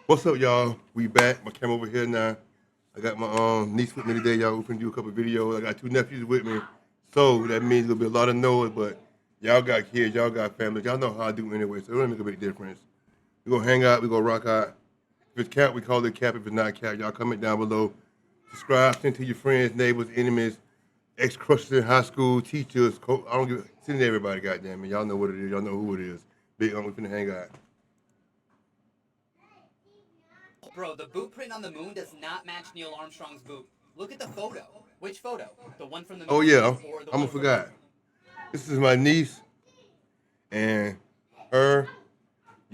What's up, y'all? We back. My camera over here now. I got my niece with me today, y'all. We finna do a couple videos. I got two nephews with me, so that means there'll be a lot of noise. But y'all got kids, y'all got families. Y'all know how I do anyway, so it don't make a big difference. We gonna hang out. We gonna rock out. If it's cap, we call it cap. If it's not cap, y'all comment down below. Subscribe, send to your friends, neighbors, enemies, ex-crushes in high school, teachers. I don't give. Send it to everybody, goddamn it. Y'all know what it is. Y'all know who it is. Big we finna hang out. Bro, the boot print on the moon does not match Neil Armstrong's boot. Look at the photo. Which photo? The one from the Oh moon yeah, or the I'm one gonna from forgot. This is my niece and her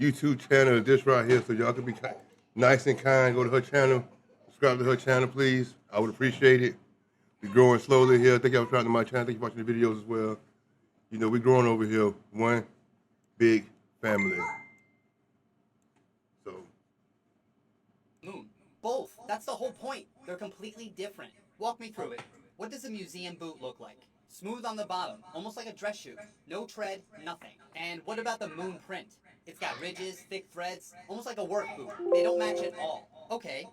YouTube channel is this right here, so y'all can be nice and kind. Go to her channel, subscribe to her channel, please. I would appreciate it. We're growing slowly here. Thank y'all for subscribing to my channel. Thank you for watching the videos as well. You know, we're growing over here, one big family. So, moon? Both. That's the whole point. They're completely different. Walk me through it. What does a museum boot look like? Smooth on the bottom, almost like a dress shoe. No tread, nothing. And what about the moon print? It's got ridges, thick threads, almost like a work boot. They don't match at all. Okay.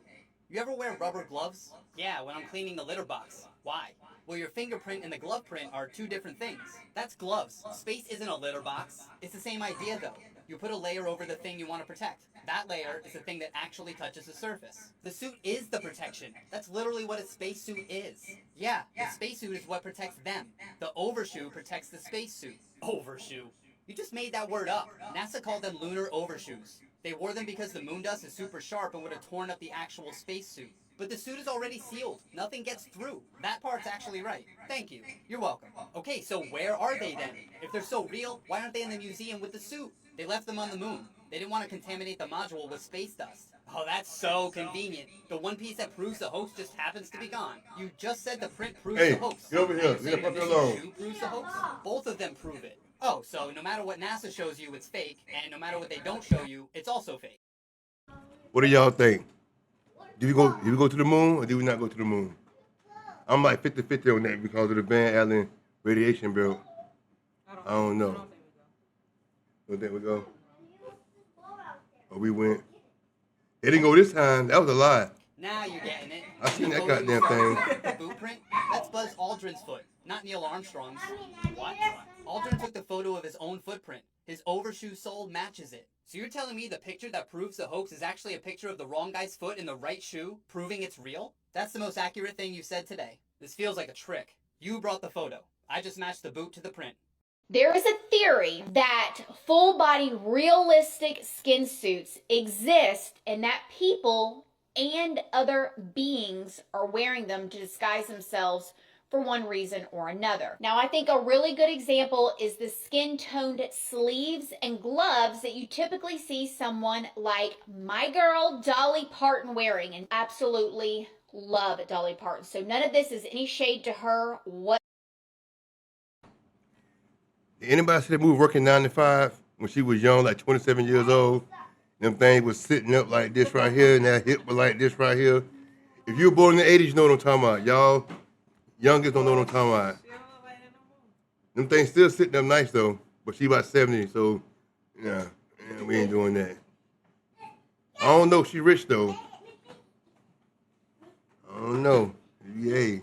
You ever wear rubber gloves? Yeah, when I'm cleaning the litter box. Why? Well, your fingerprint and the glove print are two different things. That's gloves. Space isn't a litter box. It's the same idea, though. You put a layer over the thing you want to protect. That layer is the thing that actually touches the surface. The suit is the protection. That's literally what a spacesuit is. Yeah, the spacesuit is what protects them. The overshoe protects the spacesuit. Overshoe. You just made that word up. NASA called them lunar overshoes. They wore them because the moon dust is super sharp and would have torn up the actual spacesuit. But the suit is already sealed. Nothing gets through. That part's actually right. Thank you. You're welcome. Okay, so where are they then? If they're so real, why aren't they in the museum with the suit? They left them on the moon. They didn't want to contaminate the module with space dust. Oh, that's so convenient. The one piece that proves the hoax just happens to be gone. You just said the print proves the hey, hoax. get over here. You're Leave saying the the puppy missing alone. shoe proves the hoax? Both of them prove it. Oh, so no matter what NASA shows you, it's fake, and no matter what they don't show you, it's also fake. What do y'all think? Did we go to the moon or did we not go to the moon? I'm like 50-50 on that because of the Van Allen radiation belt. I don't know. Don't think we go. Or we went. It didn't go this time. That was a lie. Now you're getting it. I seen The that photo you goddamn started thing. with, the boot print, that's Buzz Aldrin's foot, not Neil Armstrong's. What? Aldrin took the photo of his own footprint. His overshoe sole matches it. So you're telling me the picture that proves the hoax is actually a picture of the wrong guy's foot in the right shoe, proving it's real? That's the most accurate thing you've said today. This feels like a trick. You brought the photo. I just matched the boot to the print. There is a theory that full body realistic skin suits exist and that people and other beings are wearing them to disguise themselves for one reason or another. Now, I think a really good example is the skin-toned sleeves and gloves that you typically see someone like my girl Dolly Parton wearing, and absolutely love Dolly Parton. So none of this is any shade to her whatsoever. Anybody see that movie Working 9 to 5 when she was young, like 27 years old? Them things was sitting up like this right here, and that hip was like this right here. If you were born in the 80s, you know what I'm talking about. Y'all youngest don't know what I'm talking about. Them things still sitting up nice though, but she about 70, so yeah, we ain't doing that. I don't know if she rich though. I don't know. Yay.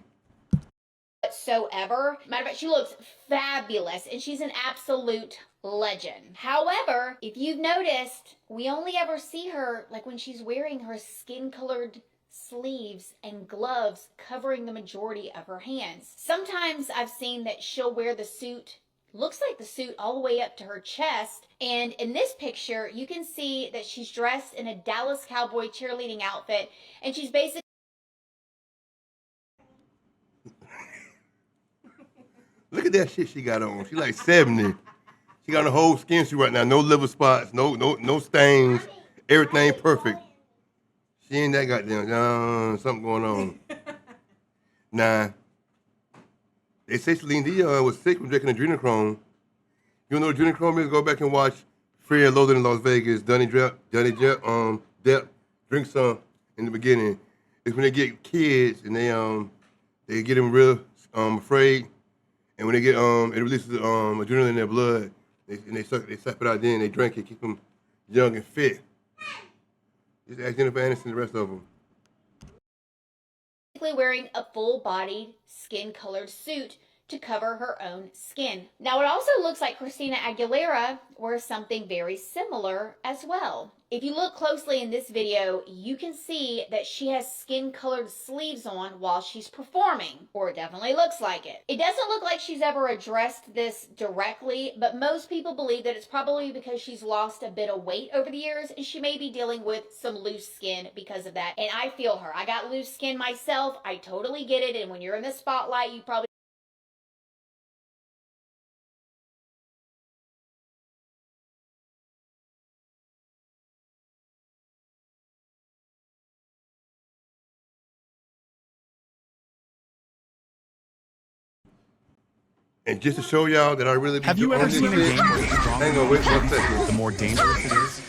Whatsoever. Matter of fact, she looks fabulous and she's an absolute legend. However, if you've noticed, we only ever see her like when she's wearing her skin-colored sleeves and gloves covering the majority of her hands. Sometimes I've seen that she'll wear the suit, looks like the suit all the way up to her chest, and in this picture you can see that she's dressed in a Dallas Cowboy cheerleading outfit, and she's basically Look at that shit she got on. She like 70. She got a whole skin suit right now. No liver spots, no stains. Everything perfect. She ain't that goddamn something going on. Nah. They say Celine Dion was sick from drinking adrenochrome. You know what adrenochrome is? Go back and watch Fear and Loathing in Las Vegas. Depp drink some in the beginning. It's when they get kids and they get them real afraid. And when they get it releases adrenaline in their blood, they suck it out then, they drink it, keep them young and fit. Just ask Jennifer Aniston and the rest of them. Wearing a full-bodied, skin-colored suit to cover her own skin. Now, it also looks like Christina Aguilera wears something very similar as well. If you look closely in this video, you can see that she has skin-colored sleeves on while she's performing, or it definitely looks like it. It doesn't look like she's ever addressed this directly, but most people believe that it's probably because she's lost a bit of weight over the years, and she may be dealing with some loose skin because of that. And I feel her. I got loose skin myself. I totally get it, and when you're in the spotlight, you probably And just to show y'all that I really be Have you on ever this seen a shit, game where the stronger hang on, wait 1 second. the more dangerous it is?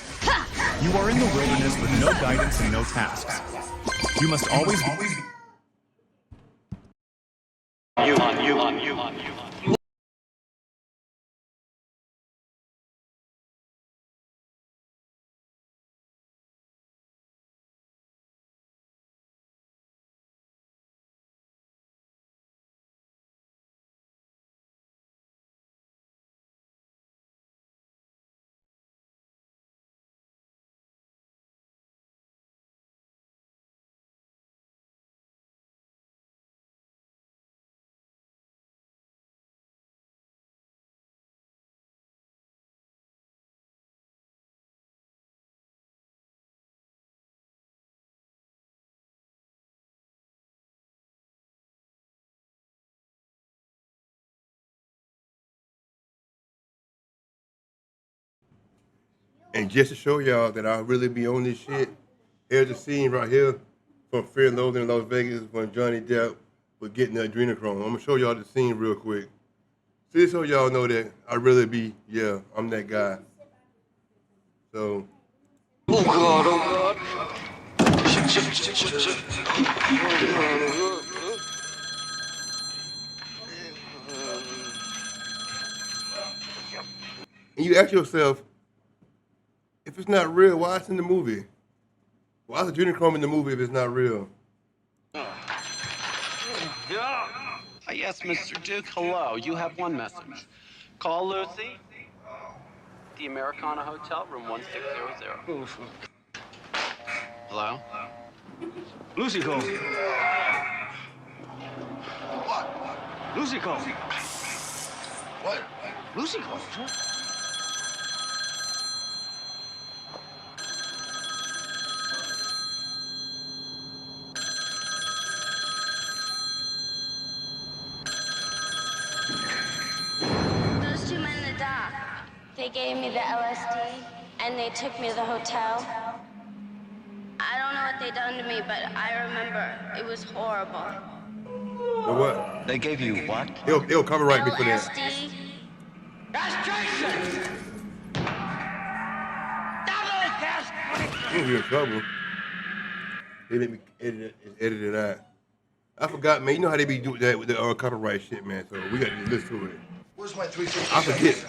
You are in the wilderness with no guidance and no tasks. You must always be... And just to show y'all that I really be on this shit, here's the scene right here from Fear and Loathing in Las Vegas when Johnny Depp was getting the adrenochrome. I'm gonna show y'all the scene real quick. See, so y'all know that I really be, yeah, I'm that guy. So. Oh God, oh God. And you ask yourself, if it's not real, why it's in the movie? Why is adrenochrome in the movie if it's not real? Yes, Mr. Duke, hello. You have one message. Call Lucy, the Americana Hotel, room 1600. Hello? Lucy calls. What? Lucy calls. What? Lucy calls. Those two men in the dock, they gave me the LSD and they took me to the hotel. I don't know what they done to me, but I remember it was horrible. So what? They gave you what? They'll copyright me for that. LSD. That's Jason! You in trouble. They let me edit it out. I forgot, man. You know how they be doing that with the copyright shit, man. So we got to listen to it. Where's my 350? I forget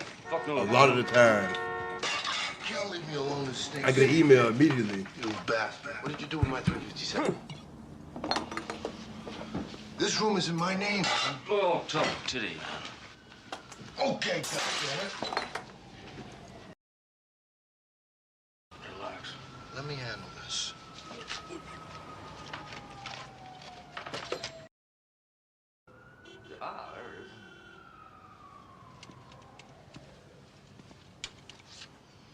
a lot of the time. You can't leave me alone this stinks. I get an email immediately. You bastard. What did you do with my 357? This room is in my name. Oh, tough titty. Okay, goddammit. Relax. Let me handle this. Ah, there it is.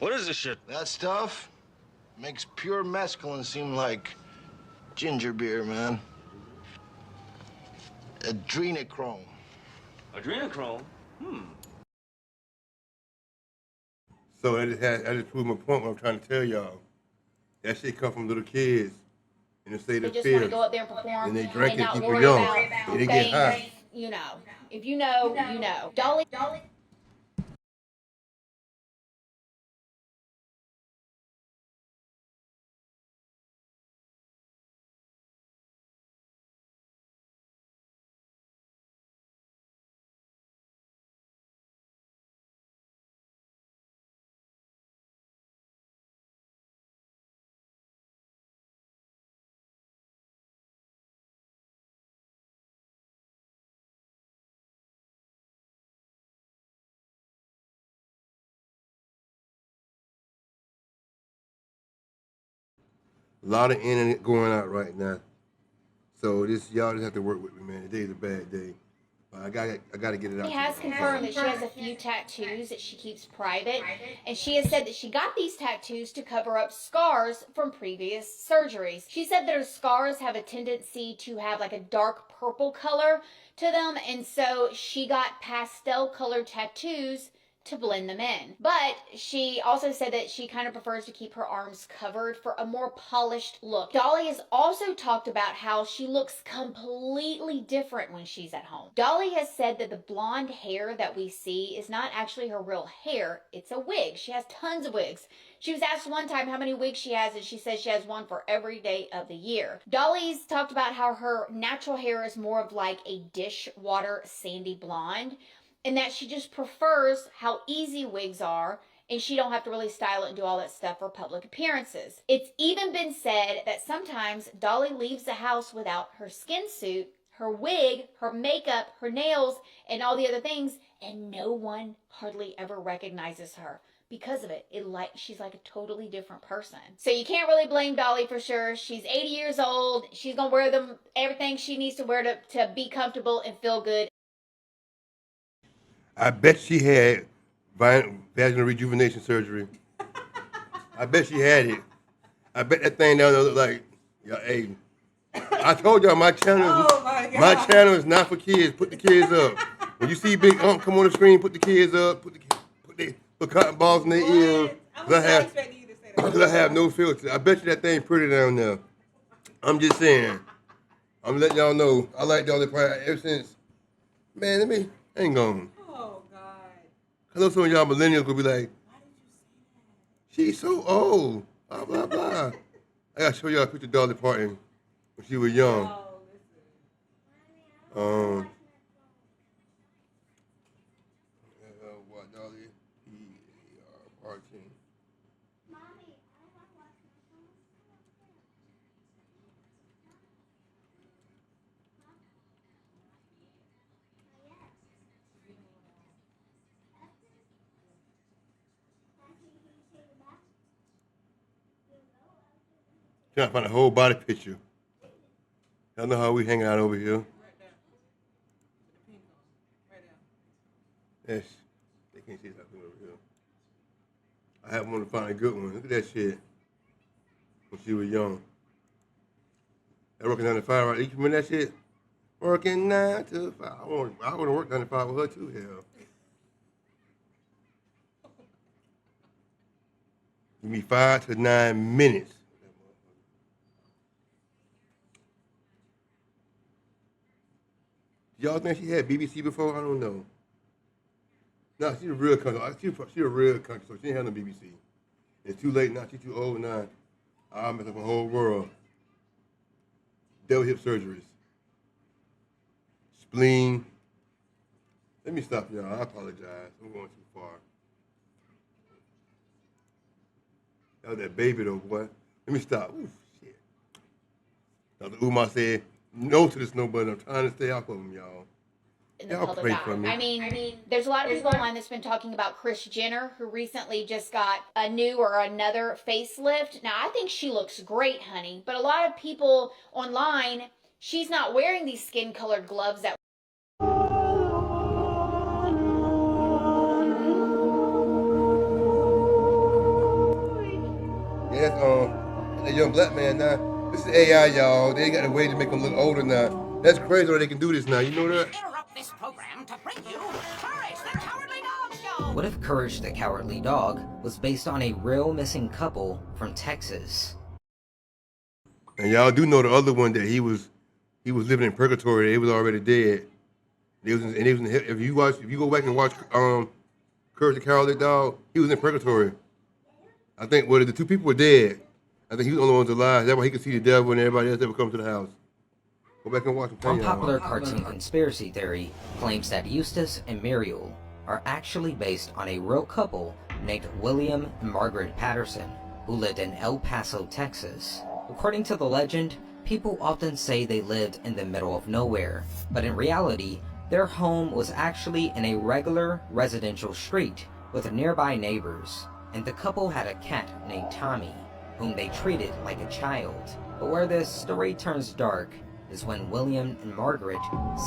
What is this shit? That stuff makes pure mescaline seem like ginger beer, man. Adrenochrome. Adrenochrome? So I just proved my point. What I'm trying to tell y'all, that shit come from little kids in the state they of just want fear. to go up there and perform And they drink and it, not people worry young. about And they get high. things, you know. If you know, you know. Dolly A lot of internet going out right now. So y'all just have to work with me, man. Today's a bad day. I gotta get it out. She has confirmed that she has a few tattoos that she keeps private, and she has said that she got these tattoos to cover up scars from previous surgeries. She said that her scars have a tendency to have like a dark purple color to them, and so she got pastel colored tattoos to blend them in. But she also said that she kind of prefers to keep her arms covered for a more polished look. Dolly has also talked about how she looks completely different when she's at home. Dolly has said that the blonde hair that we see is not actually her real hair, it's a wig. She has tons of wigs. She was asked one time how many wigs she has, and she says she has one for every day of the year. Dolly's talked about how her natural hair is more of like a dishwater sandy blonde, and that she just prefers how easy wigs are, and she don't have to really style it and do all that stuff for public appearances. It's even been said that sometimes Dolly leaves the house without her skin suit, her wig, her makeup, her nails, and all the other things, and no one hardly ever recognizes her. Because of it, she's like a totally different person. So you can't really blame Dolly for sure. She's 80 years old. She's gonna wear everything she needs to wear to be comfortable and feel good. I bet she had vaginal rejuvenation surgery. I bet she had it. I bet that thing down there look like, hey, I told y'all my channel is not for kids. Put the kids up. When you see Big Ump come on the screen, put the kids up. Put cotton balls in their ears. Because I have no filter. I bet you that thing pretty down there. I'm just saying. I'm letting y'all know. I like Dolly Parton ever since. Man, hang on. I know some of y'all millennials will be like, she's so old, blah, blah, blah. I gotta show y'all a picture of Dolly Parton when she was young. Dolly, Parton. Trying to find a whole body picture. Y'all know how we hang out over here. Yes, they can't see that over here. I have wanted to find a good one. Look at that shit. When she was young. That working 9 to 5, right? You remember that shit? Working 9 to 5. I want to work 9 to 5 with her too, hell. Give me 5 to 9 minutes. Y'all think she had BBC before? I don't know. No, she's a real country. She's a real country, so she ain't have no BBC. It's too late now. She's too old now. I'll mess up the whole world. Devil hip surgeries. Spleen. Let me stop y'all. I apologize. I'm going too far. That was that baby though, boy. Let me stop. Ooh, shit. Dr. Umar said, no to the snow button. I'm trying to stay off of them, y'all. In the public eye. I mean, there's a lot of people online that's been talking about Kris Jenner, who recently just got a new or another facelift. Now, I think she looks great, honey, but a lot of people online, she's not wearing these skin-colored gloves that. Yeah, that's a young black man now. This is AI, y'all. They got a way to make them look older now. That's crazy how they can do this now. You know that? Interrupt this program to bring you Courage the Cowardly Dog Show. What if Courage the Cowardly Dog was based on a real missing couple from Texas? And y'all do know the other one that he was living in purgatory. He was already dead. If you go back and watch Courage the Cowardly Dog, he was in purgatory. I think the two people were dead. I think he was the only one alive. That's why he could see the devil and everybody else that would come to the house. Go back and watch him. One popular cartoon conspiracy theory claims that Eustace and Muriel are actually based on a real couple named William and Margaret Patterson, who lived in El Paso, Texas. According to the legend, people often say they lived in the middle of nowhere, but in reality, their home was actually in a regular residential street with nearby neighbors, and the couple had a cat named Tommy. whom they treated like a child. But where this story turns dark is when William and Margaret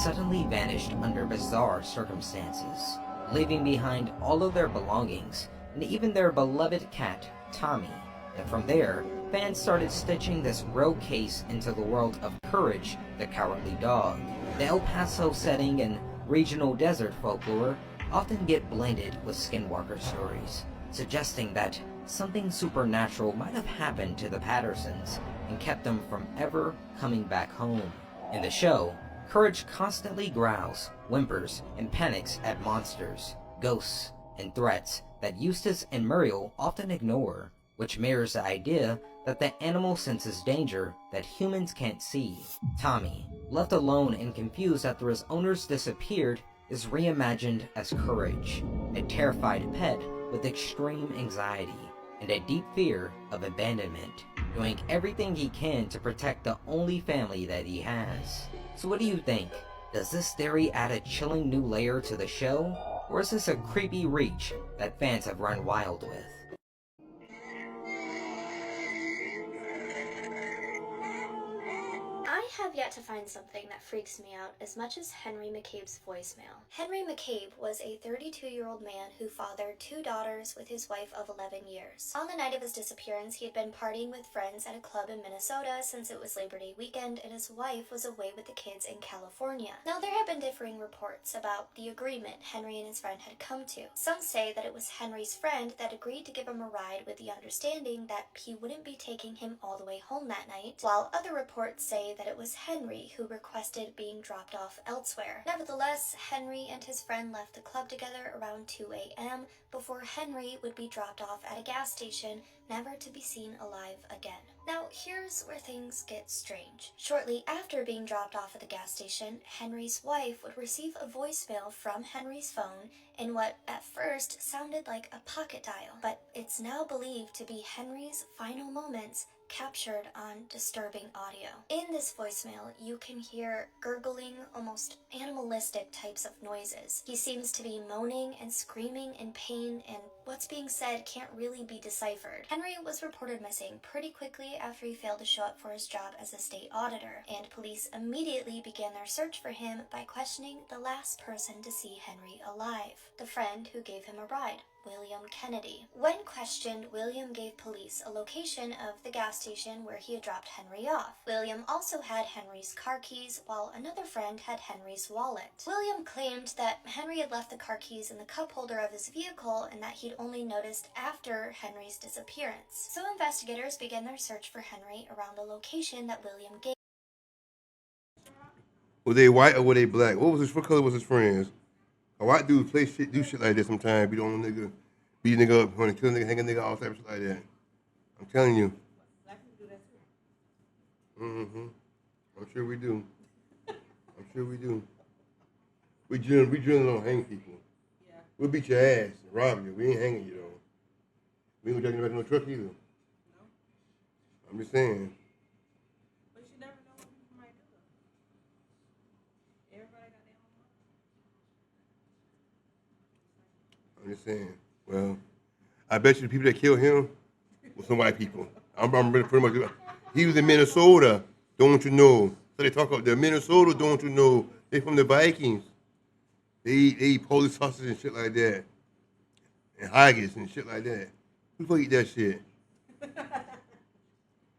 suddenly vanished under bizarre circumstances, leaving behind all of their belongings and even their beloved cat, Tommy. And from there, fans started stitching this real case into the world of Courage the Cowardly Dog. The El Paso setting and regional desert folklore often get blended with skinwalker stories, suggesting that something supernatural might have happened to the Pattersons and kept them from ever coming back home. In the show, Courage constantly growls, whimpers, and panics at monsters, ghosts, and threats that Eustace and Muriel often ignore, which mirrors the idea that the animal senses danger that humans can't see. Tommy, left alone and confused after his owners disappeared, is reimagined as Courage, a terrified pet with extreme anxiety and a deep fear of abandonment, doing everything he can to protect the only family that he has. So what do you think? Does this theory add a chilling new layer to the show? Or is this a creepy reach that fans have run wild with? I have yet to find something that freaks me out as much as Henry McCabe's voicemail. Henry McCabe was a 32-year-old man who fathered 2 daughters with his wife of 11 years. On the night of his disappearance, he had been partying with friends at a club in Minnesota since it was Labor Day weekend, and his wife was away with the kids in California. Now, there have been differing reports about the agreement Henry and his friend had come to. Some say that it was Henry's friend that agreed to give him a ride with the understanding that he wouldn't be taking him all the way home that night, while other reports say that it was Henry who requested being dropped off elsewhere. Nevertheless, Henry and his friend left the club together around 2 a.m. before Henry would be dropped off at a gas station, never to be seen alive again. Now, here's where things get strange. Shortly after being dropped off at the gas station, Henry's wife would receive a voicemail from Henry's phone in what at first sounded like a pocket dial, but it's now believed to be Henry's final moments captured on disturbing audio. In this voicemail, you can hear gurgling, almost animalistic types of noises. He seems to be moaning and screaming in pain, and what's being said can't really be deciphered. Henry was reported missing pretty quickly after he failed to show up for his job as a state auditor, and police immediately began their search for him by questioning the last person to see Henry alive, the friend who gave him a ride, William Kennedy. When questioned, William gave police a location of the gas station where he had dropped Henry off. William also had Henry's car keys, while another friend had Henry's wallet. William claimed that Henry had left the car keys in the cup holder of his vehicle and that he'd only noticed after Henry's disappearance. So investigators began their search for Henry around the location that William gave. Were they white or were they black? What color was his friends? A white dude do shit like that sometimes. Beat on a nigga, beat a nigga up, kill a nigga, hang a nigga, all type of shit like that. I'm telling you. Black people do that too. Mm-hmm. I'm sure we do. I'm sure we do. We drilling on hang people. Yeah. We'll beat your ass and rob you. We ain't hanging you though. We ain't gonna drag you back in no truck either. No. I'm just saying. But you never know what people might do though. Everybody got their own. I'm just saying. Well, I bet you the people that killed him were some white people. I'm pretty much. He was in Minnesota, don't you know? So they talk about the Minnesota, don't you know? They from the Vikings. They eat Polish sausage and shit like that, and haggis and shit like that. Who the fuck eat that shit?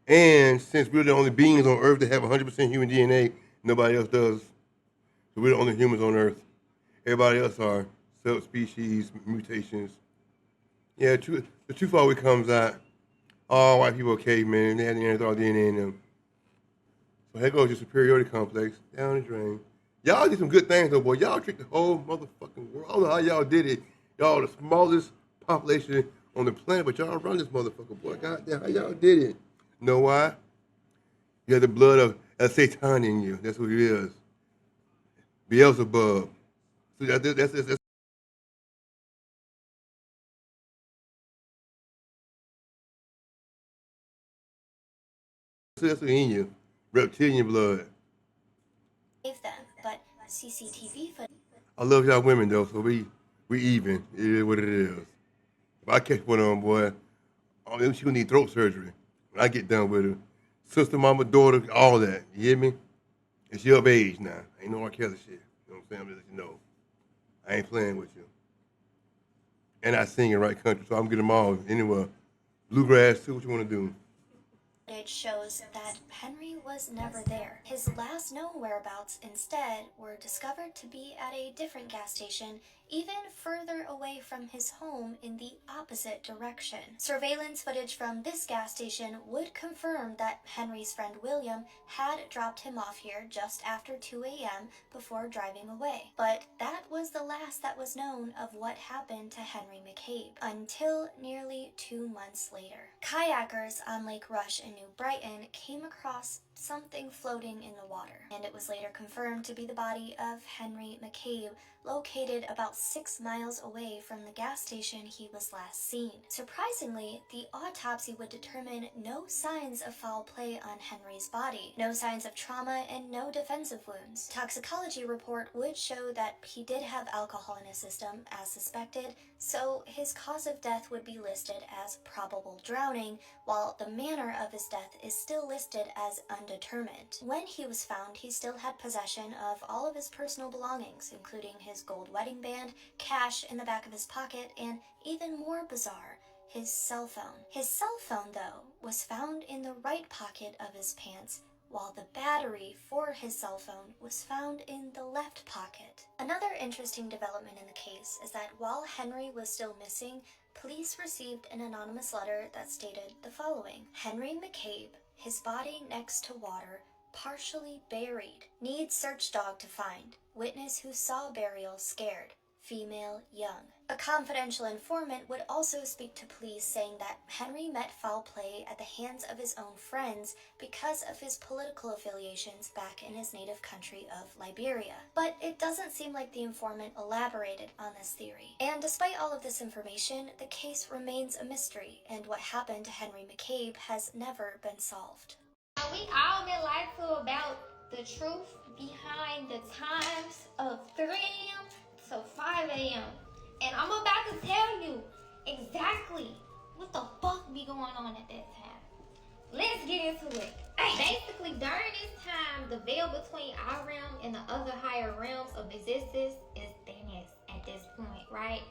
And since we're the only beings on Earth that have 100% human DNA, nobody else does. So we're the only humans on Earth. Everybody else are subspecies, mutations. Yeah, the truth always comes out. All white people are cavemen, and they had the Neanderthal DNA in them. So here goes your superiority complex, down the drain. Y'all did some good things though, boy. Y'all tricked the whole motherfucking world. I don't know how y'all did it. Y'all the smallest population on the planet, but y'all run this motherfucker, boy. Goddamn, how y'all did it? You know why? You have the blood of a Satan in you. That's what it is. Beelzebub. So that's what's in you. Reptilian blood. Them, but CCTV footage. I love y'all women though, so we even. It is what it is. If I catch one on, boy, she gonna need throat surgery. when I get done with her. Sister, mama, daughter, all that. You hear me? And she of age now. Ain't no R. Kelly shit. You know what I'm saying? I'm just letting you know. I ain't playing with you. And I sing in right country, so I'm getting them all anywhere. Bluegrass too, what you want to do? It shows that Henry was never there. His last known whereabouts instead were discovered to be at a different gas station, even further away from his home in the opposite direction. Surveillance footage from this gas station would confirm that Henry's friend William had dropped him off here just after 2 a.m. before driving away. But that was the last that was known of what happened to Henry McCabe until nearly 2 months later. Kayakers on Lake Rush in New Brighton came across something floating in the water, and it was later confirmed to be the body of Henry McCabe, located about 6 miles away from the gas station he was last seen. Surprisingly, the autopsy would determine no signs of foul play on Henry's body, no signs of trauma, and no defensive wounds. Toxicology report would show that he did have alcohol in his system, as suspected, so his cause of death would be listed as probable drowning, while the manner of his death is still listed as undetermined. When he was found, he still had possession of all of his personal belongings, including his gold wedding band, cash in the back of his pocket, and even more bizarre, his cell phone. His cell phone, though, was found in the right pocket of his pants, while the battery for his cell phone was found in the left pocket. Another interesting development in the case is that while Henry was still missing, police received an anonymous letter that stated the following: Henry McCabe, his body next to water, partially buried. Need search dog to find. Witness who saw burial scared. Female, young. A confidential informant would also speak to police, saying that Henry met foul play at the hands of his own friends because of his political affiliations back in his native country of Liberia. But it doesn't seem like the informant elaborated on this theory. And despite all of this information, the case remains a mystery, and what happened to Henry McCabe has never been solved. We all been lied to about the truth behind the times of 3 a.m. to 5 a.m. And I'm about to tell you exactly what the fuck be going on at that time. Let's get into it. Basically, during this time, the veil between our realm and the other higher realms of existence is thinnest at this point, right?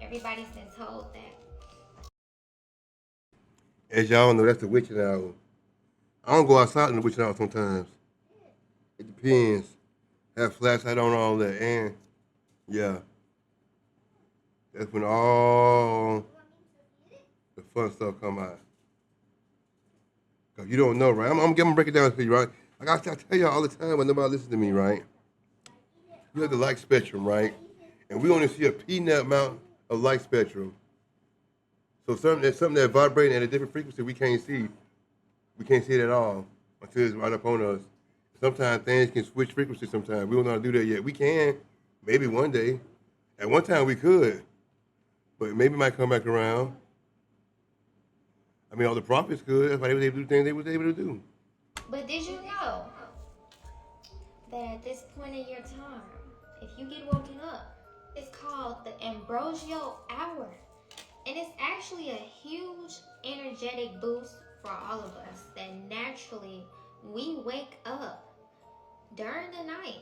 Everybody's been told that. As y'all know, that's the witching hour. I don't go outside in the witching hour sometimes. It depends. Have flashlight on, all that, and yeah, that's when all the fun stuff come out. Cause you don't know, right? I'm gonna break it down for you, right? Like I tell y'all all the time when nobody listens to me, right? You have the light spectrum, right? And we only see a peanut amount of light spectrum. So there's something that vibrates at a different frequency we can't see. We can't see it at all until it's right up on us. Sometimes things can switch frequency sometimes. We don't know how to do that yet. We can, maybe one day. At one time we could, but maybe it might come back around. I mean, all the prophets could. That's why they was able to do things they was able to do. But did you know that at this point in your time, if you get woken up, it's called the Ambrosio Hour. And it's actually a huge energetic boost for all of us that naturally we wake up during the night.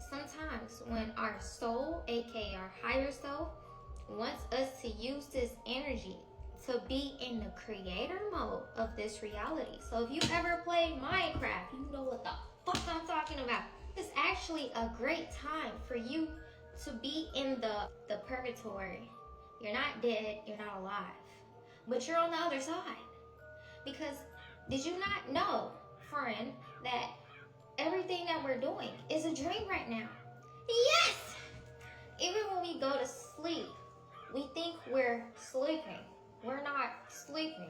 Sometimes when our soul, aka our higher self, wants us to use this energy to be in the creator mode of this reality. So if you ever played Minecraft, you know what the fuck I'm talking about. It's actually a great time for you to be in the purgatory. You're not dead, you're not alive, but you're on the other side. Because did you not know, friend, that everything that we're doing is a dream right now? Yes! Even when we go to sleep, we think we're sleeping. We're not sleeping.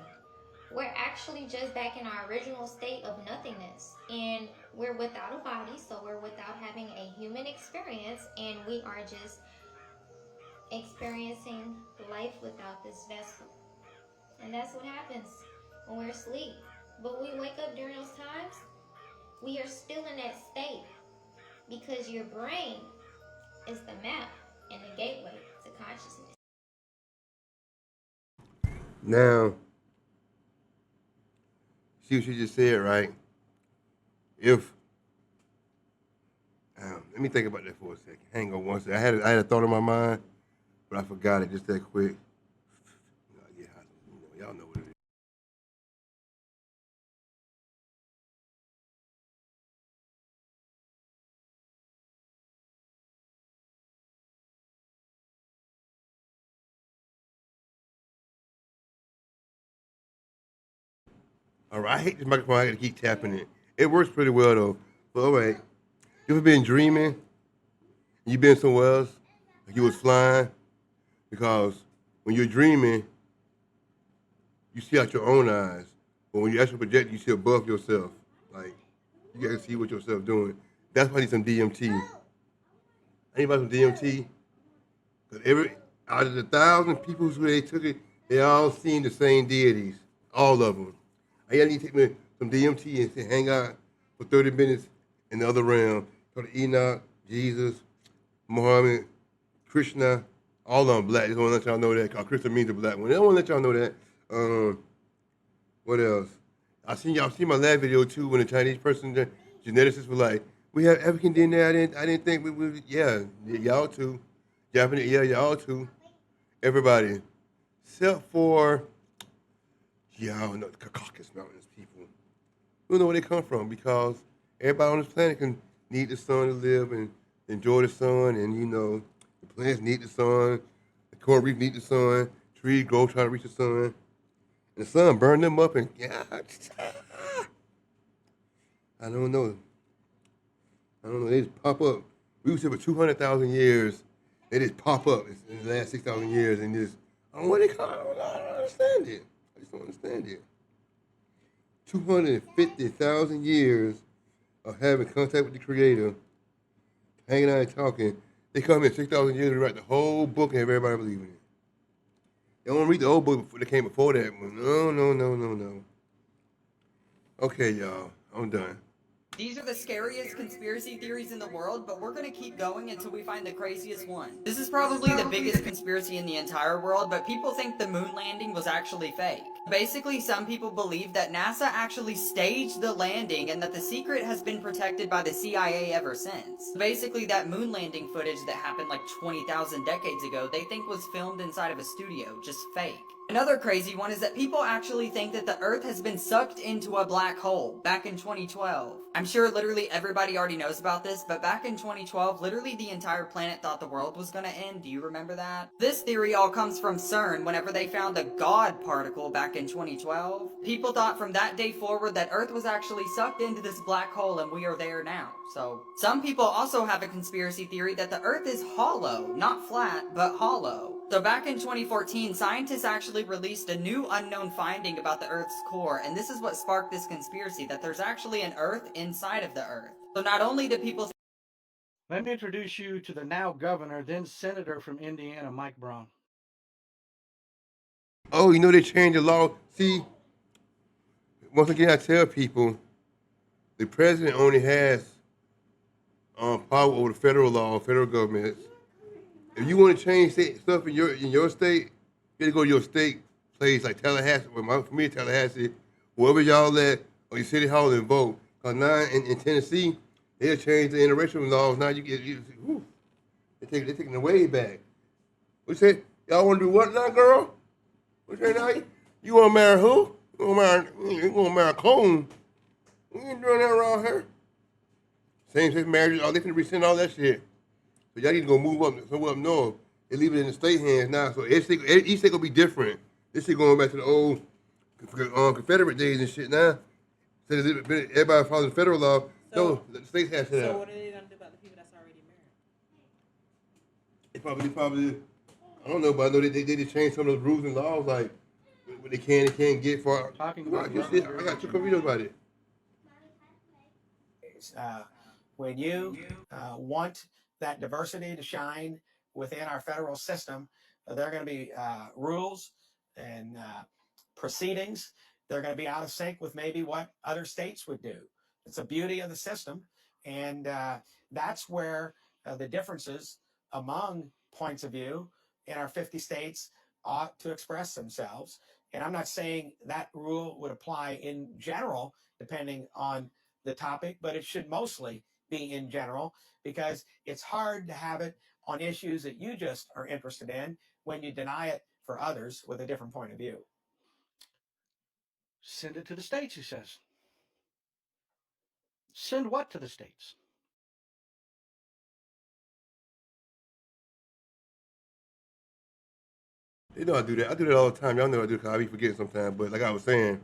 We're actually just back in our original state of nothingness. And we're without a body, so we're without having a human experience, and we are just experiencing life without this vessel. And that's what happens when we're asleep. But when we wake up during those times, we are still in that state because your brain is the map and the gateway to consciousness. Now, See what she just said, right? If let me think about that for a second. Hang on one second. I had a thought in my mind, but I forgot it just that quick. Yeah, y'all know what it is. All right, I hate this microphone. I got to keep tapping it. It works pretty well though. But all right, you ever been dreaming? You been somewhere else? Like you was flying? Because when you're dreaming, you see out your own eyes. But when you actually project, you see above yourself. Like you can see what yourself doing. That's why I need some DMT. Anybody some DMT? Because out of the 1,000 people who they took it, they all seen the same deities. All of them. I need to take me some DMT and say, hang out for 30 minutes in the other realm. Go to Enoch, Jesus, Muhammad, Krishna, all of them black. They don't want to let y'all know that because Krishna means a black one. They don't want to let y'all know that. What else? I seen y'all see my last video too when the Chinese person, the geneticists were like, we have African DNA. I didn't think we would. Yeah, y'all too. Japanese, yeah, y'all too. Everybody, except for y'all know the Caucasus Mountains people. We don't know where they come from because everybody on this planet can need the sun to live and enjoy the sun, and you know the plants need the sun, the coral reef need the sun, trees grow trying to reach the sun, and the sun burn them up, and I don't know. They just pop up. We was here for 200,000 years. They just pop up in the last 6,000 years, and just I don't know what they call it. I don't understand it. I just don't understand it. 250,000 years of having contact with the Creator, hanging out and talking. They come in 6,000 years and write the whole book and have everybody believing it. They don't read the old book that came before that. No. Okay, y'all. I'm done. These are the scariest conspiracy theories in the world, but we're gonna keep going until we find the craziest one. This is probably the biggest conspiracy in the entire world, but people think the moon landing was actually fake. Basically, some people believe that NASA actually staged the landing and that the secret has been protected by the CIA ever since. Basically, that moon landing footage that happened like 20,000 decades ago, they think was filmed inside of a studio, just fake. Another crazy one is that people actually think that the Earth has been sucked into a black hole back in 2012. I'm sure literally everybody already knows about this, but back in 2012, literally the entire planet thought the world was gonna end. Do you remember that? This theory all comes from CERN whenever they found a God particle back in 2012. People thought from that day forward that Earth was actually sucked into this black hole and we are there now. So, some people also have a conspiracy theory that the Earth is hollow, not flat, but hollow. So back in 2014, scientists actually released a new unknown finding about the Earth's core, and this is what sparked this conspiracy, that there's actually an Earth inside of the Earth. So not only do people... Let me introduce you to the now governor, then senator from Indiana, Mike Braun. Oh, you know they changed the law. See, once again, I tell people, the president only has power over the federal law, federal government. If you want to change stuff in your state, you got to go to your state place like Tallahassee. Well, for me, Tallahassee, wherever y'all at, or your city hall and vote. Because now in Tennessee, they'll change the interracial laws. Now they're taking it way back. What you say? Y'all want to do what now, girl? What you say now? You want to marry who? You want to marry Cone? We ain't doing that around here. Same-sex marriages, they can rescind all that shit. So y'all need to go move up somewhere up north and leave it in the state hands now. So each state gonna be different. This shit going back to the old Confederate days and shit now. So everybody follows the federal law. No, the states have to. So what are they gonna do about the people that's already married? They probably, I don't know, but I know they just changed some of those rules and laws, like what they can and can't get for. I got two videos about it. When you want that diversity to shine within our federal system, there are going to be rules and proceedings. They're going to be out of sync with maybe what other states would do. It's the beauty of the system, and that's where the differences among points of view in our 50 states ought to express themselves. And I'm not saying that rule would apply in general, depending on the topic, but it should mostly be in general, because it's hard to have it on issues that you just are interested in when you deny it for others with a different point of view. Send it to the states, he says. Send what to the states? You know I do that. I do that all the time. Y'all know I do because I be forgetting sometimes. But like I was saying,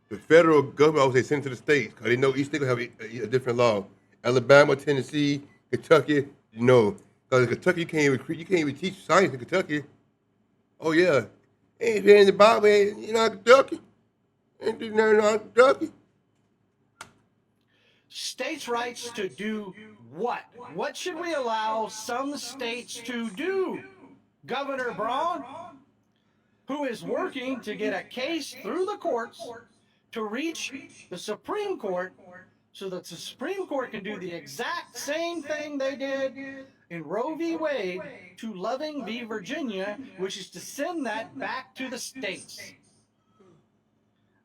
the federal government always say send it to the states because they know each state will have a different law. Alabama, Tennessee, Kentucky, no. Because in Kentucky, you can't even teach science in Kentucky. Oh yeah, ain't there in the Bible, you know Kentucky, ain't there nothing on Kentucky. States' rights to do what? What should we allow some states to do? Governor Braun, who is working to get a case through the courts to reach the Supreme Court so that the Supreme Court can do the exact same thing they did in Roe v. Wade to Loving v. Virginia, which is to send that back to the states.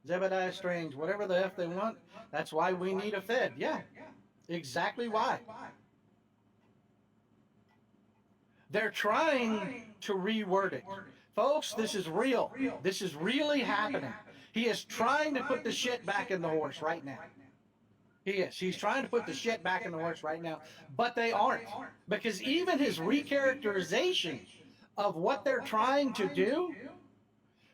Zebediah Strange, whatever the F they want, that's why we need a Fed. Yeah, exactly why. They're trying to reword it. Folks, this is real. This is really happening. He is trying to put the shit back in the horse right now. He is. He's trying to put the shit back in the horse right now. But they aren't. Because even his recharacterization of what they're trying to do,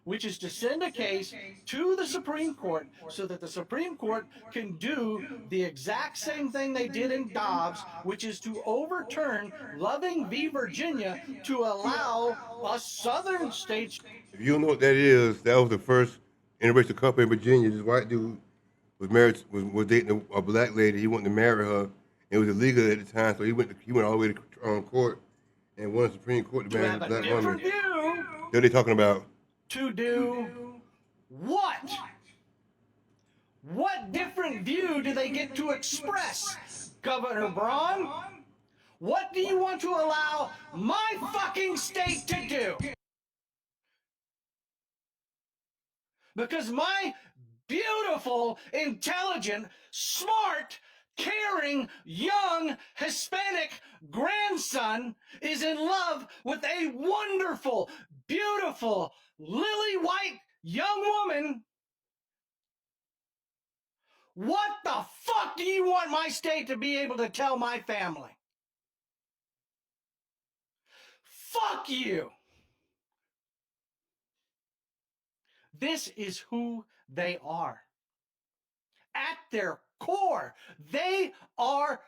which is to send a case to the Supreme Court so that the Supreme Court can do the exact same thing they did in Dobbs, which is to overturn Loving v. Virginia to allow us southern states. If you don't know what that is, that was the first interracial couple in Virginia. This white dude was married, was dating a black lady. He wanted to marry her. It was illegal at the time, so he went all the way to court and won the Supreme Court to marry a black woman. What are they talking about? To do what? What different view do they get to express, Governor Braun? What do you want to allow my fucking state to do? Because my beautiful, intelligent, smart, caring, young, Hispanic grandson is in love with a wonderful, beautiful, lily white young woman. What the fuck do you want my state to be able to tell my family? Fuck you. This is who they are. At their core, they are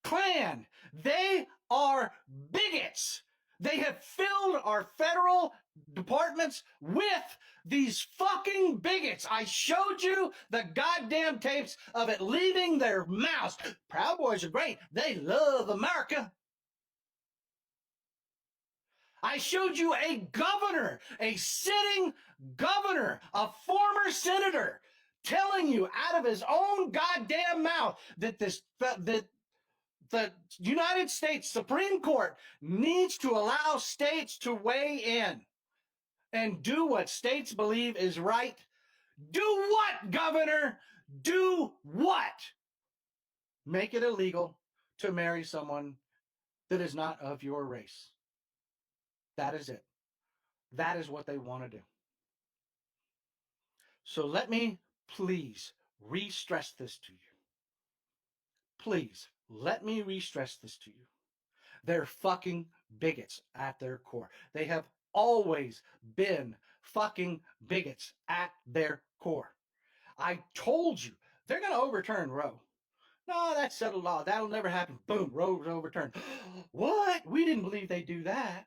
Klan. They are bigots. They have filled our federal departments with these fucking bigots. I showed you the goddamn tapes of it leaving their mouths. Proud Boys are great. They love America. I showed you a governor, a sitting governor, a former senator, telling you out of his own goddamn mouth that the United States Supreme Court needs to allow states to weigh in and do what states believe is right. Do what, Governor? Do what? Make it illegal to marry someone that is not of your race. That is it. That is what they want to do. So let me please re-stress this to you. Please, let me re-stress this to you. They're fucking bigots at their core. They have always been fucking bigots at their core. I told you, they're going to overturn Roe. No, that's settled law. That'll never happen. Boom, Roe's overturned. What? We didn't believe they'd do that.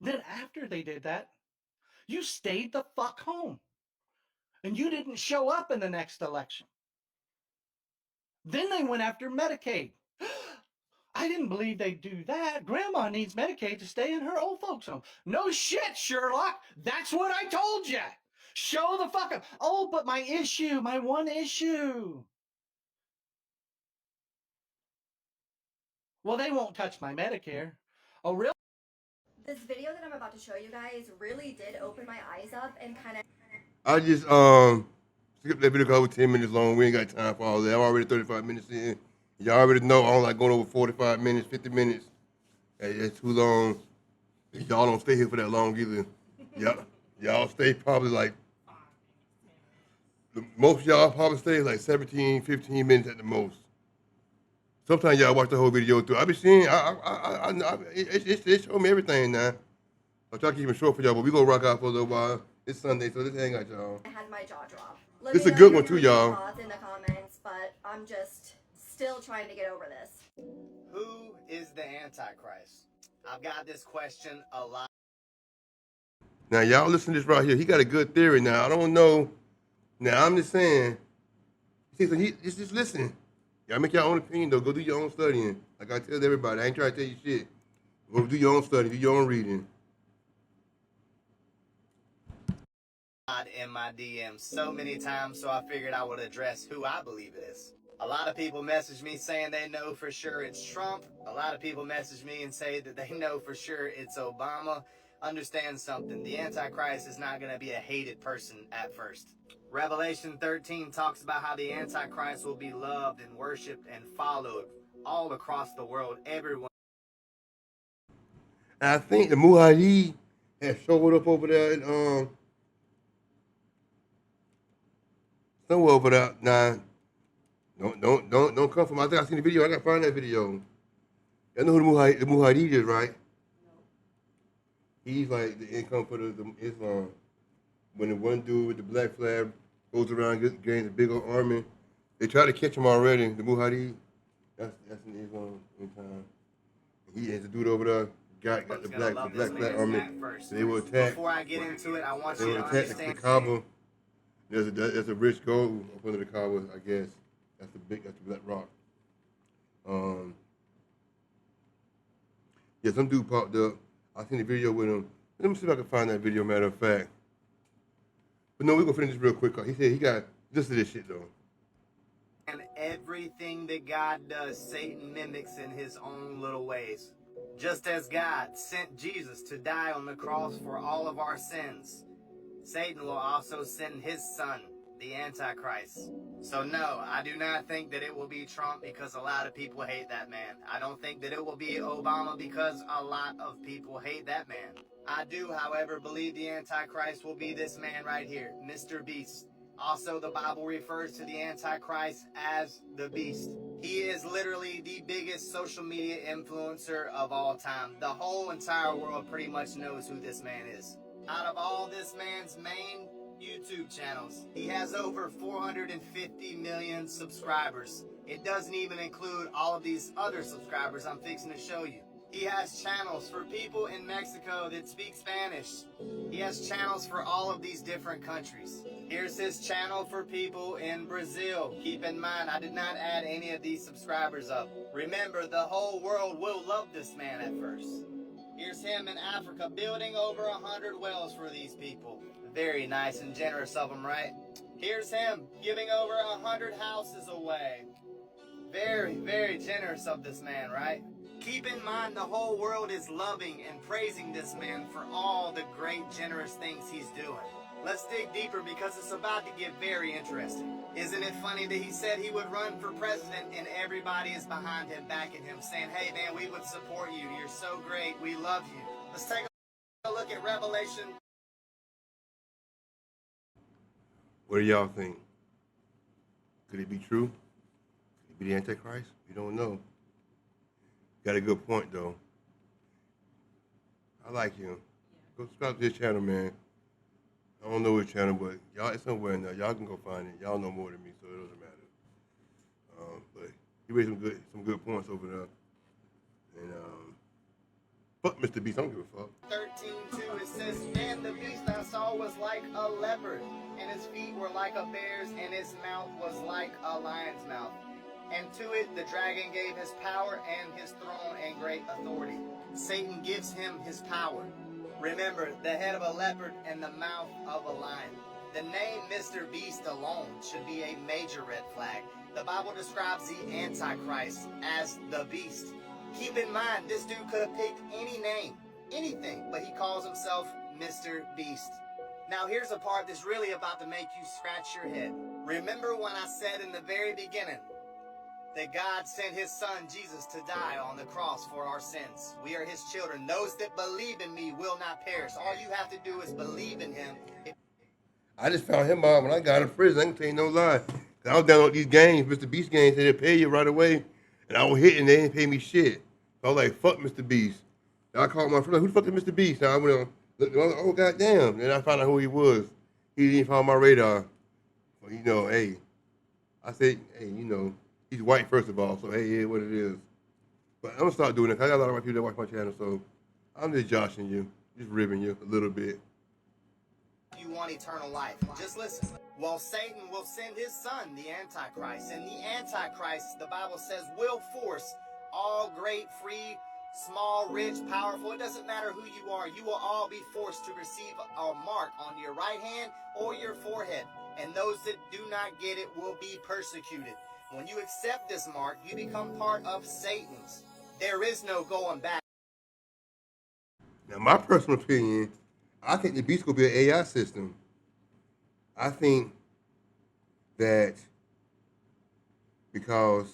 Then after they did that, you stayed the fuck home. And you didn't show up in the next election. Then they went after Medicaid. I didn't believe they'd do that. Grandma needs Medicaid to stay in her old folks' home. No shit, Sherlock. That's what I told you. Show the fuck up. Oh, but my issue, my one issue. Well, they won't touch my Medicare. Oh, really? This video that I'm about to show you guys really did open my eyes up and kind of... I just skipped that video because it was 10 minutes long. We ain't got time for all that. I'm already 35 minutes in. Y'all already know I don't like going over 45 minutes, 50 minutes. Hey, that's too long. Y'all don't stay here for that long either. Y'all stay probably like, most of y'all probably stay like 17, 15 minutes at the most. Sometimes y'all watch the whole video through. I be seeing, it show me everything now. I'll try to keep it short for y'all, but we gonna rock out for a little while. It's Sunday, so let's hang out, y'all. I had my jaw drop. This is a good one too, y'all. Thoughts in the comments, but I'm just still trying to get over this. Who is the Antichrist? I've got this question a lot. Now, y'all listen to this right here. He got a good theory now. I don't know. Now, I'm just saying. See, so just listen. Y'all make your own opinion, though. Go do your own studying. Like I tell everybody, I ain't trying to tell you shit. Go do your own study, do your own reading. In my DMs so many times, so I figured I would address who I believe it is. A lot of people message me saying they know for sure it's Trump. A lot of people message me and say that they know for sure it's Obama. Understand something, the Antichrist is not going to be a hated person at first. Revelation 13 talks about how the Antichrist will be loved and worshipped and followed all across the world, everyone. And I think the Muhammad has showed up over there in, somewhere over there. Nah, don't come from. I think I seen the video. I gotta find that video. I know who the Muhammad is, right? He's like the income for the Islam. When the one dude with the black flag goes around, gains a big old army, they try to catch him already. The Muhammad, that's in Islam in time. He is the dude over there. Got the black flag army. So they will attack. Before I get into it, I want they you will to attack understand. the Kaaba. There's a rich gold up under the Kaaba, I guess. That's the black rock. Yeah, some dude popped up. I seen the video with him. Let me see if I can find that video, matter of fact. But no, we're gonna finish this real quick. He said he got just this shit though. And everything that God does, Satan mimics in his own little ways. Just as God sent Jesus to die on the cross for all of our sins, Satan will also send his son, the Antichrist. So no, I do not think that it will be Trump because a lot of people hate that man. I don't think that it will be Obama because a lot of people hate that man. I do, however, believe the Antichrist will be this man right here, Mr.Beast. Also, the Bible refers to the Antichrist as the Beast. He is literally the biggest social media influencer of all time. The whole entire world pretty much knows who this man is. Out of all this man's main YouTube channels, he has over 450 million subscribers. It doesn't even include all of these other subscribers I'm fixing to show you. He has channels for people in Mexico that speak Spanish. He has channels for all of these different countries. Here's his channel for people in Brazil. Keep in mind, I did not add any of these subscribers up. Remember, the whole world will love this man at first. Here's him in Africa building over 100 wells for these people. Very nice and generous of him, right? Here's him giving over 100 houses away. Very, very generous of this man, right? Keep in mind the whole world is loving and praising this man for all the great, generous things he's doing. Let's dig deeper because it's about to get very interesting. Isn't it funny that he said he would run for president and everybody is behind him, backing him, saying, hey man, we would support you. You're so great. We love you. Let's take a look at Revelation. What do y'all think? Could it be true? Could it be the Antichrist? We don't know. Got a good point though. I like him. Go subscribe to his channel, man. I don't know his channel, but y'all, it's somewhere in there. Y'all can go find it. Y'all know more than me, so it doesn't matter. But he raised some good points over there. And fuck Mr.Beast, I don't give a fuck. 13:2, it says, and the beast I saw was like a leopard, and his feet were like a bear's, and his mouth was like a lion's mouth. And to it the dragon gave his power and his throne and great authority. Satan gives him his power. Remember, the head of a leopard and the mouth of a lion. The name Mr.Beast alone should be a major red flag. The Bible describes the Antichrist as the beast. Keep in mind, this dude could have picked any name. anything, but he calls himself Mr. Beast. Now here's a part that's really about to make you scratch your head. Remember when I said in the very beginning that God sent his son Jesus to die on the cross for our sins? We are his children. Those that believe in me will not perish. All you have to do is believe in him. I just found him out when I got in prison. I can tell you no lie. I was downloading these games, Mr. Beast games, they pay you right away. And I was hitting, they didn't pay me shit. So I was like, fuck Mr. Beast. And I called my friend, like, who the fuck is Mr. Beast? And I went on, looked, I was like, oh, goddamn. And I found out who he was. He didn't find my radar. Well, you know, hey. I said, hey, you know, he's white, first of all, so hey, yeah, what it is. But I'm going to start doing it, because I got a lot of white people that watch my channel, so I'm just joshing you, just ribbing you a little bit. You want eternal life. Just listen. Well, Satan will send his son, the Antichrist. And the Antichrist, the Bible says, will force all great, free, small, rich, powerful. It doesn't matter who you are. You will all be forced to receive a mark on your right hand or your forehead. And those that do not get it will be persecuted. When you accept this mark, you become part of Satan's. There is no going back. Now, my personal opinion, I think the beast will be an AI system. I think that because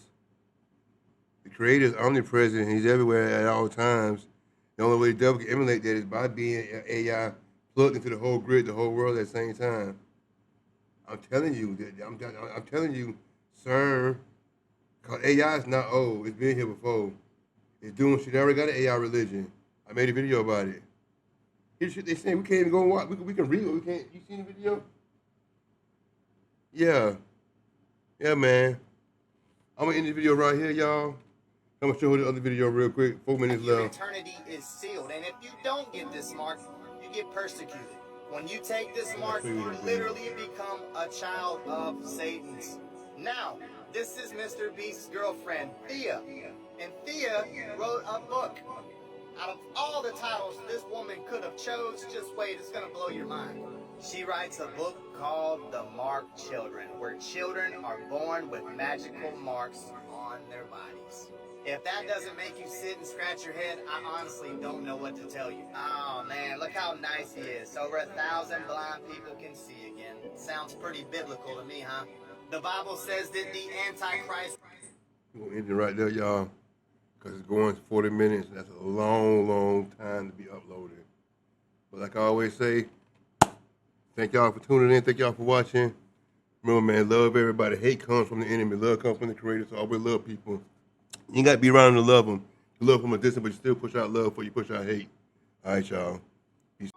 the creator is omnipresent, he's everywhere at all times, the only way the devil can emulate that is by being an AI plugged into the whole grid, the whole world at the same time. I'm telling you, I'm telling you, sir, because AI is not old. It's been here before. It's doing shit. They already got an AI religion. I made a video about it. Here's shit they saying. We can't even go and watch. We can read it. We can't. You seen the video? Yeah. Yeah, man. I'm going to end this video right here, y'all. I'm going to show you the other video real quick. 4 minutes Your left. eternity is sealed. And if you don't get this mark, you get persecuted. When you take this mark, you literally become a child of Satan's. Now, this is Mr. Beast's girlfriend, Thea. And Thea wrote a book. Out of all the titles this woman could have chose, just wait, it's going to blow your mind. She writes a book called The Marked Children, where children are born with magical marks on their bodies. If that doesn't make you sit and scratch your head, I honestly don't know what to tell you. Oh man, look how nice he is. Over 1,000 blind people can see again. Sounds pretty biblical to me, huh? The Bible says that the Antichrist... We're going to end it right there, y'all. Because it's going 40 minutes, and that's a long, long time to be uploaded. But like I always say, thank y'all for tuning in. Thank y'all for watching. Remember, man, love everybody. Hate comes from the enemy. Love comes from the creator, so always love people. You ain't got to be around them to love them. You love from a distance, but you still push out love before you push out hate. All right, y'all. Peace.